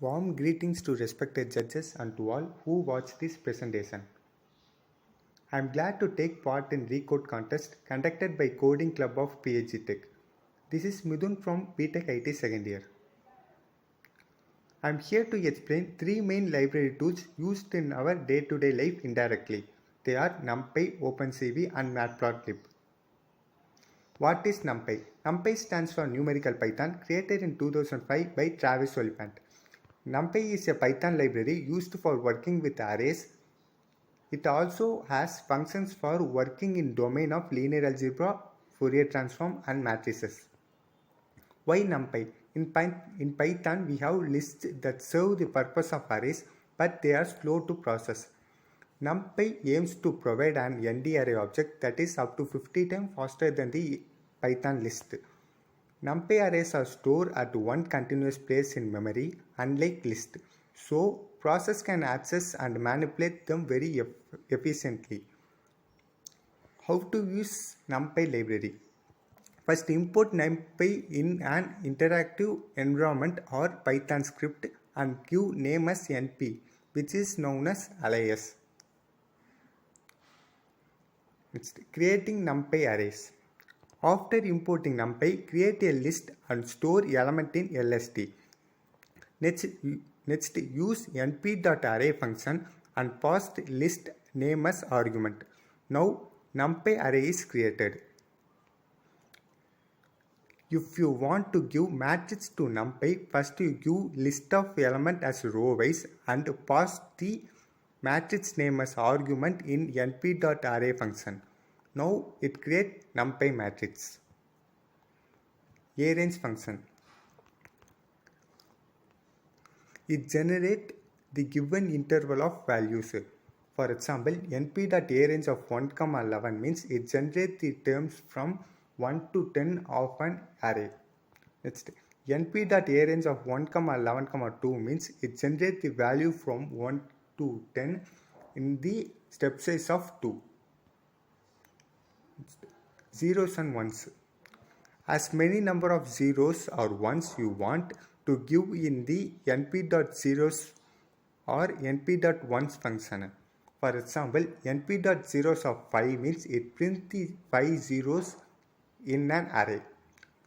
Warm greetings to respected judges and to all who watch this presentation. I am glad to take part in RECode contest conducted by Coding Club of PhD Tech. This is MIDHUN from BTech IT second year. I am here to explain three main library tools used in our day-to-day life indirectly. They are NumPy, OpenCV and Matplotlib. What is NumPy? NumPy stands for Numerical Python, created in 2005 by Travis Oliphant. NumPy is a Python library used for working with arrays. It also has functions for working in domain of linear algebra, Fourier transform and matrices. Why NumPy? In Python, we have lists that serve the purpose of arrays, but they are slow to process. NumPy aims to provide an ND array object that is up to 50 times faster than the Python list. NumPy arrays are stored at one continuous place in memory, unlike list, so process can access and manipulate them very efficiently. How to use NumPy library? First, import NumPy in an interactive environment or Python script and give name as NP, which is known as alias. Next, creating NumPy arrays. After importing NumPy, create a list and store element in LST. Next use np.array function and pass the list name as argument. Now NumPy array is created. If you want to give matrix to NumPy, first you give list of element as row wise and pass the matrix name as argument in np.array function. Now it creates NumPy matrix. Arrange function. It generates the given interval of values. For example, np.arrange of 1, 11 means it generates the terms from 1 to 10 of an array. Next, np.arrange of 1, 11, 2 means it generates the value from 1 to 10 in the step size of 2. Zeros and ones. As many number of zeros or ones you want to give in the np.zeros or np.ones function. For example, np.zeros of 5 means it prints the 5 zeros in an array.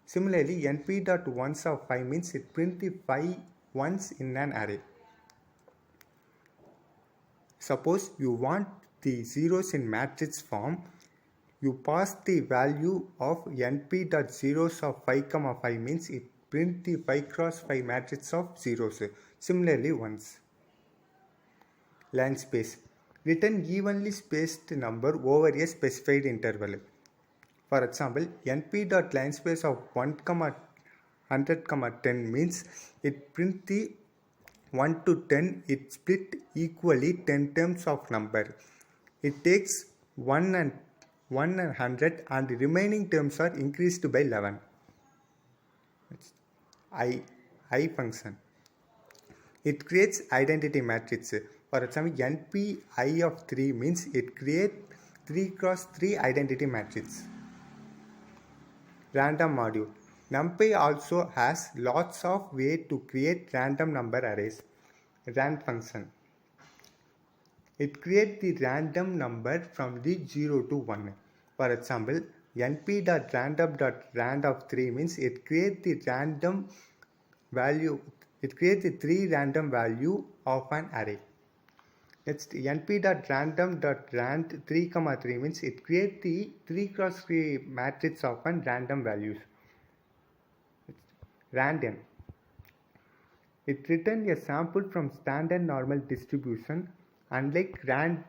Similarly, np.ones of 5 means it prints the 5 ones in an array. Suppose you want the zeros in matrix form. You pass the value of np.zeros of 5, 5 means it print the 5 cross 5 matrix of zeros. Similarly, ones. Line space. Return evenly spaced number over a specified interval. For example, np.linespace of 1, 100, 10 means it print the 1 to 10, it split equally 10 terms of number. It takes 1 and 100 and the remaining terms are increased by 11. I function. It creates identity matrix. For example, np I of 3 means it creates 3 cross 3 identity matrix. Random module. NumPy also has lots of ways to create random number arrays. Rand function. It creates the random number from the 0 to 1. For example, np.random.rand of 3 means it creates the random value. It creates the 3 random value of an array. Next, np.random.rand 3, 3 means it creates the 3 cross 3 matrix of an random values. Random. It returns a sample from standard normal distribution, unlike rand,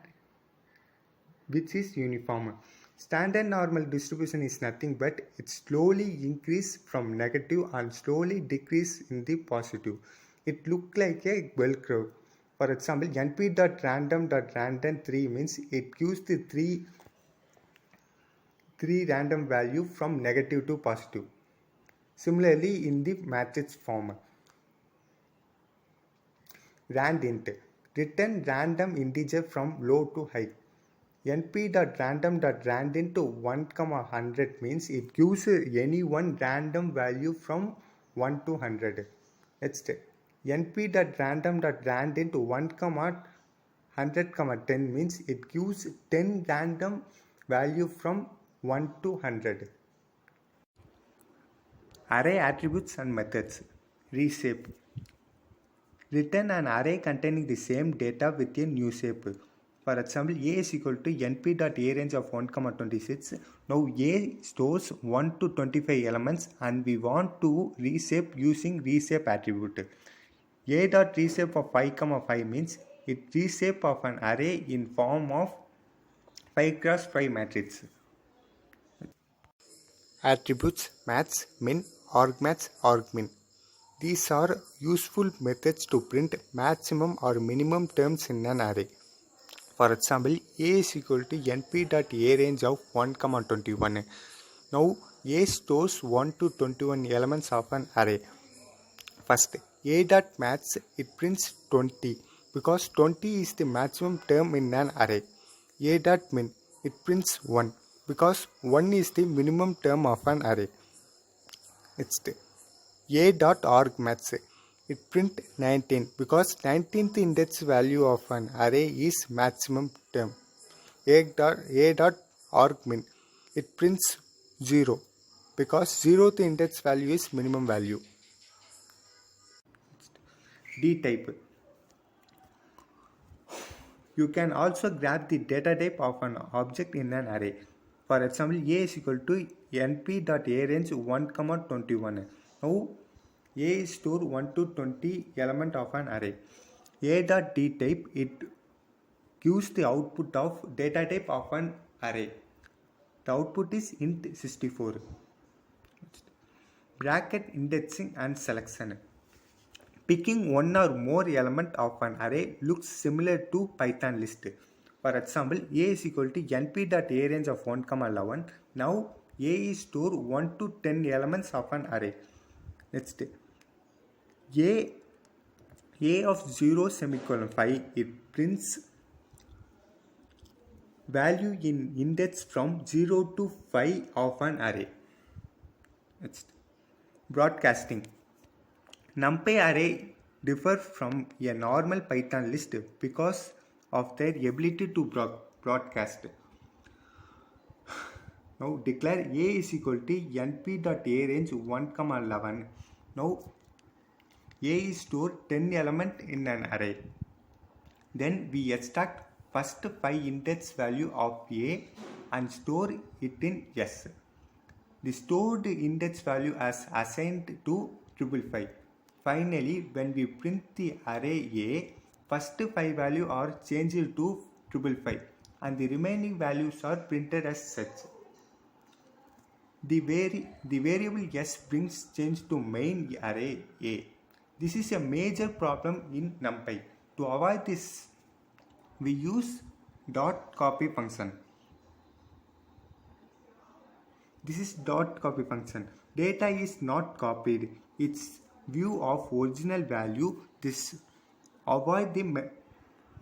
which is uniform. Standard normal distribution is nothing but it slowly increase from negative and slowly decrease in the positive. It looks like a bell curve. For example, np.random.random 3 means it gives the three random value from negative to positive. Similarly, in the matrix form. Randint. Return random integer from low to high. np.random.randint to 1, 100 means it gives any one random value from 1 to 100. Next, np.random.rand into 1, 100, 10 means it gives 10 random value from 1 to 100. Array attributes and methods. Reshape. Return an array containing the same data with a new shape. For example, a is equal to np.arange of 1, 26. Now a stores 1 to 25 elements and we want to reshape using reshape attribute. A.reshape of 5, 5 means it reshape of an array in form of 5 cross 5 matrix. Attributes max, min, argmax, argmin. These are useful methods to print maximum or minimum terms in an array. For example, a is equal to np.arange of 1, 21. Now a stores 1 to 21 elements of an array. First, a.max it prints 20 because 20 is the maximum term in an array. A.min it prints 1 because 1 is the minimum term of an array. Next, a.argmax it print 19 because 19th index value of an array is maximum term. A.argmin it prints 0 because 0th index value is minimum value. D-type. You can also grab the data type of an object in an array. For example, a is equal to np.arange 1, 21. Now a is store 1 to 20 element of an array. A.dtype it gives the output of data type of an array. The output is int 64. Bracket indexing and selection. Picking one or more element of an array looks similar to Python list. For example, a is equal to np.arange of 1, 11. Now a is store 1 to 10 elements of an array. Next, a of 0 semicolon 5 it prints value in index from 0 to 5 of an array. Next, broadcasting. NumPy array differ from a normal Python list because of their ability to broadcast. Now declare a is equal to np.arange 1, 11. Now a is stored 10 element in an array. Then we extract first 5 index value of a and store it in S. The stored index value is assigned to 555. Finally, when we print the array A, first 5 values are changed to 555 and the remaining values are printed as such. The variable S brings change to main array A. This is a major problem in NumPy. To avoid this, we use .copy function. This is .copy function. Data is not copied. It's view of original value. This avoid the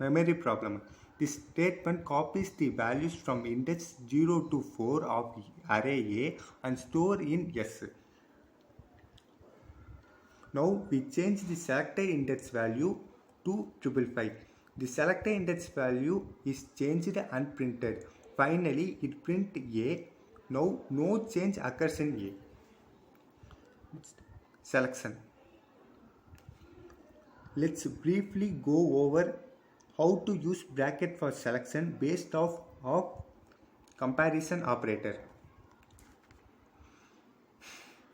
memory problem. This statement copies the values from index 0 to 4 of array A and store in S. Now we change the selected index value to 555. The selected index value is changed and printed. Finally, it print A. Now no change occurs in A. Selection. Let's briefly go over how to use bracket for selection based off of comparison operator.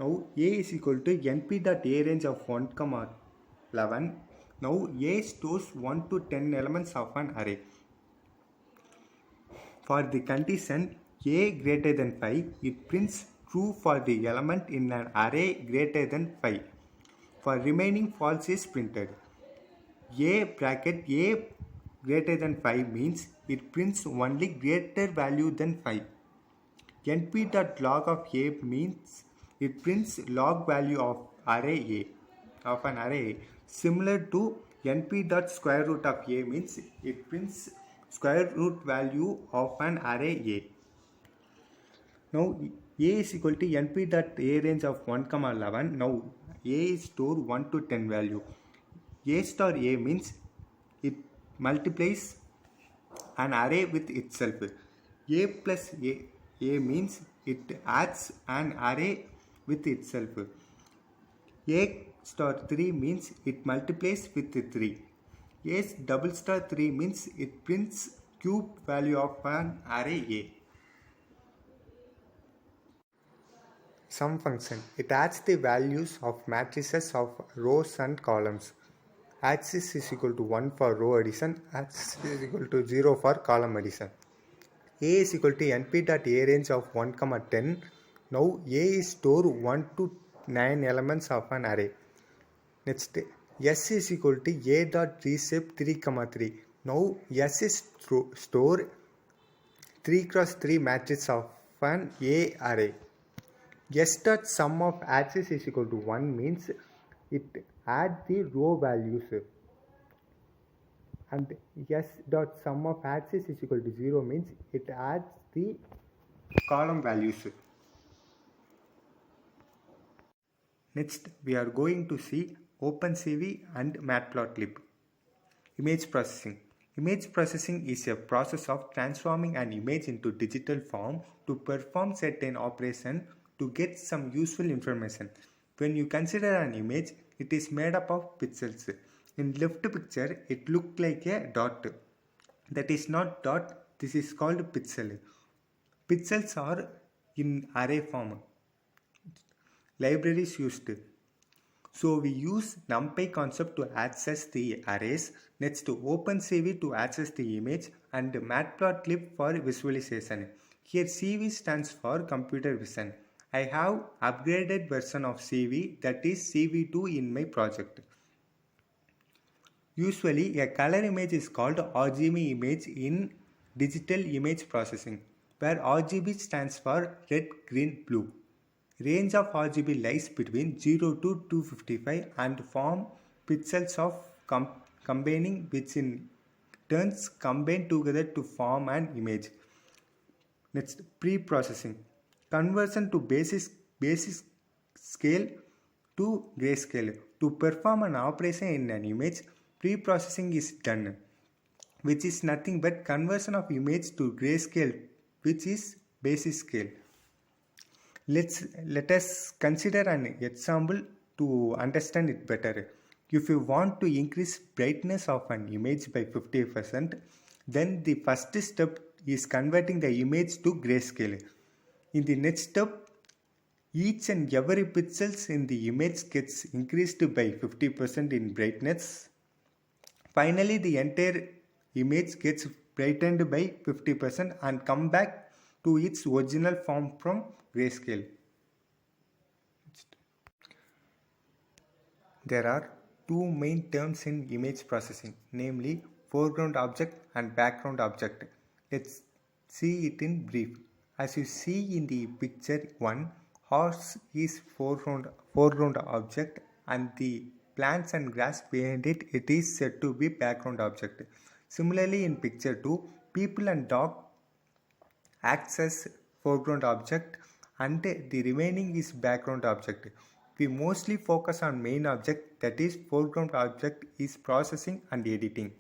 Now a is equal to np.arange of 1, 11. Now a stores 1 to 10 elements of an array. For the condition a greater than 5, it prints true for the element in an array greater than 5. For remaining false is printed. A bracket A greater than 5 means it prints only greater value than 5. np.log of A means it prints log value of array A, of an array. Similar to np.square root of A means it prints square root value of an array A. Now A is equal to np.arange of 1, 11. Now A is stored 1 to 10 value. A star A means it multiplies an array with itself. A plus A means it adds an array with itself. A star 3 means it multiplies with 3. A double star 3 means it prints cube value of an array A. Sum function. It adds the values of matrices of rows and columns. Axis is equal to 1 for row addition, axis is equal to 0 for column addition. A is equal to np.arange of 1, 10. Now A is store 1 to 9 elements of an array. Next, S is equal to a.reshape 3, 3. Now S is store 3 cross 3 matrix of an A array. S dot sum of axis is equal to 1 means it adds the row values, and S dot sum of axis is equal to 0 means it adds the column values. Next, we are going to see OpenCV and Matplotlib. Image processing. Image processing is a process of transforming an image into digital form to perform certain operation to get some useful information. When you consider an image, it is made up of pixels. In left picture, it looks like a dot. That is not dot, this is called pixel. Pixels are in array form. Libraries used. So we use NumPy concept to access the arrays, next to OpenCV to access the image, and Matplotlib for visualization. Here CV stands for computer vision. I have upgraded version of CV, that is CV2 in my project. Usually a color image is called RGB image in digital image processing, where RGB stands for red, green, blue. Range of RGB lies between 0 to 255 and form pixels of combining, which in turns combine together to form an image. Next, pre-processing. Conversion to basic scale to grayscale. To perform an operation in an image, pre-processing is done, which is nothing but conversion of image to grayscale, which is basic scale. Let us consider an example to understand it better. If you want to increase brightness of an image by 50%, then the first step is converting the image to grayscale. In the next step, each and every pixels in the image gets increased by 50% in brightness. Finally, the entire image gets brightened by 50% and come back to its original form from grayscale. There are two main terms in image processing, namely foreground object and background object. Let's see it in brief. As you see in the picture 1, horse is foreground object, and the plants and grass behind it is said to be background object. Similarly, in picture 2, people and dog acts as foreground object and the remaining is background object. We mostly focus on main object, that is foreground object is processing and editing.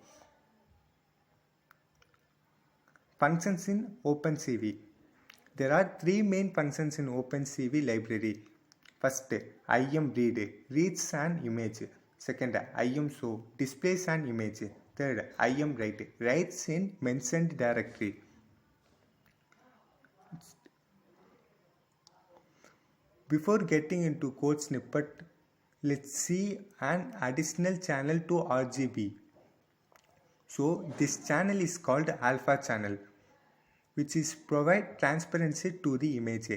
Functions in OpenCV. There are three main functions in OpenCV library. First, ImRead reads an image. Second, ImShow displays an image. Third, ImWrite writes in mentioned directory. Before getting into code snippet, let's see an additional channel to RGB. So this channel is called alpha channel, which is provide transparency to the image.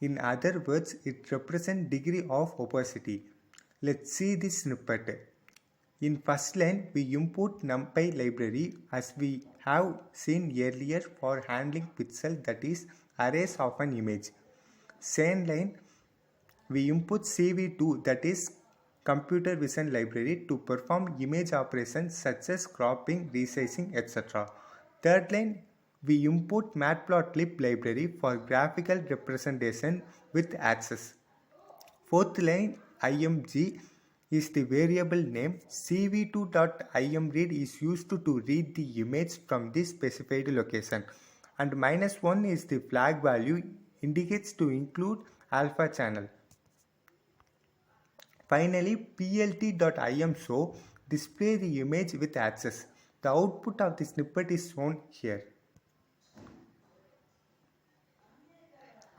In other words, it represents degree of opacity. Let's see this snippet. In first line, we input NumPy library as we have seen earlier for handling pixel, that is arrays of an image. Second line, we input CV2, that is computer vision library, to perform image operations such as cropping, resizing, etc. Third line, we input Matplotlib library for graphical representation with access. Fourth line, IMG is the variable name. cv2.imread is used to read the image from this specified location, and -1 is the flag value, indicates to include alpha channel. Finally, plt.imshow display the image with access. The output of the snippet is shown here.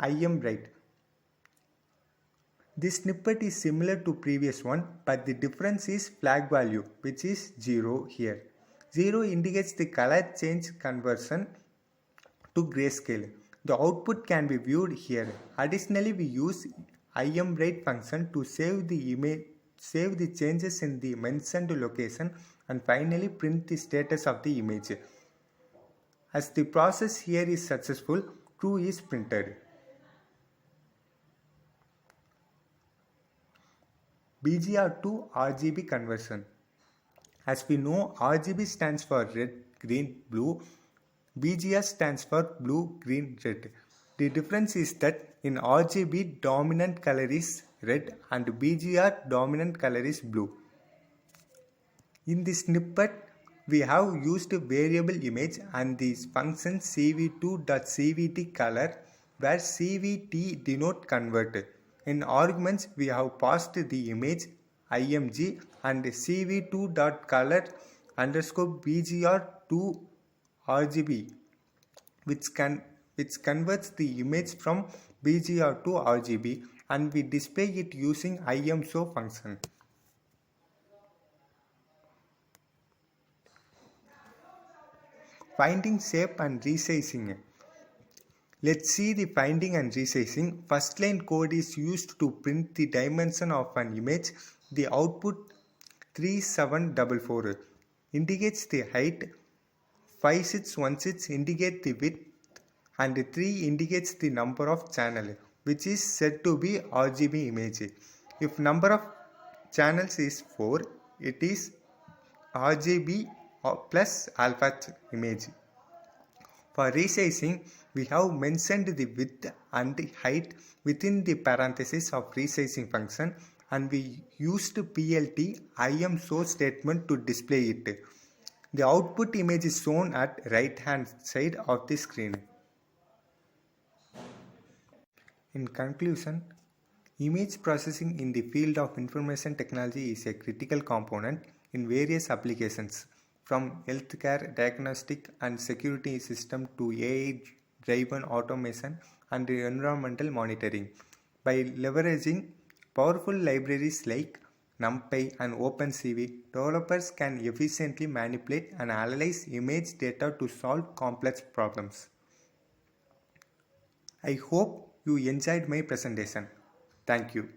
imWrite. This snippet is similar to previous one, but the difference is flag value, which is 0 here. 0 indicates the color change conversion to grayscale. The output can be viewed here. Additionally, we use imWrite function to save the image, save the changes in the mentioned location, and finally print the status of the image. As the process here is successful, true is printed. BGR to RGB conversion. As we know, RGB stands for red, green, blue. BGR stands for blue, green, red. The difference is that in RGB dominant color is red and BGR dominant color is blue. In this snippet, we have used variable image and this function cv2.cvtcolor, where cvt denote convert. In arguments, we have passed the image img and cv2.color underscore bgr to RGB, which converts the image from BGR to RGB, and we display it using imshow function. Finding shape and resizing. Let's see the finding and resizing. First line code is used to print the dimension of an image. The output 3744 indicates the height, 5616 indicates the width, and 3 indicates the number of channel, which is said to be RGB image. If number of channels is 4, it is RGB plus alpha image. For resizing, we have mentioned the width and the height within the parenthesis of resizing function, and we used plt imshow statement to display it. The output image is shown at right hand side of the screen. In conclusion, image processing in the field of information technology is a critical component in various applications, from healthcare, diagnostic and security system to AI-driven automation and environmental monitoring. By leveraging powerful libraries like NumPy and OpenCV, developers can efficiently manipulate and analyze image data to solve complex problems. I hope you enjoyed my presentation. Thank you.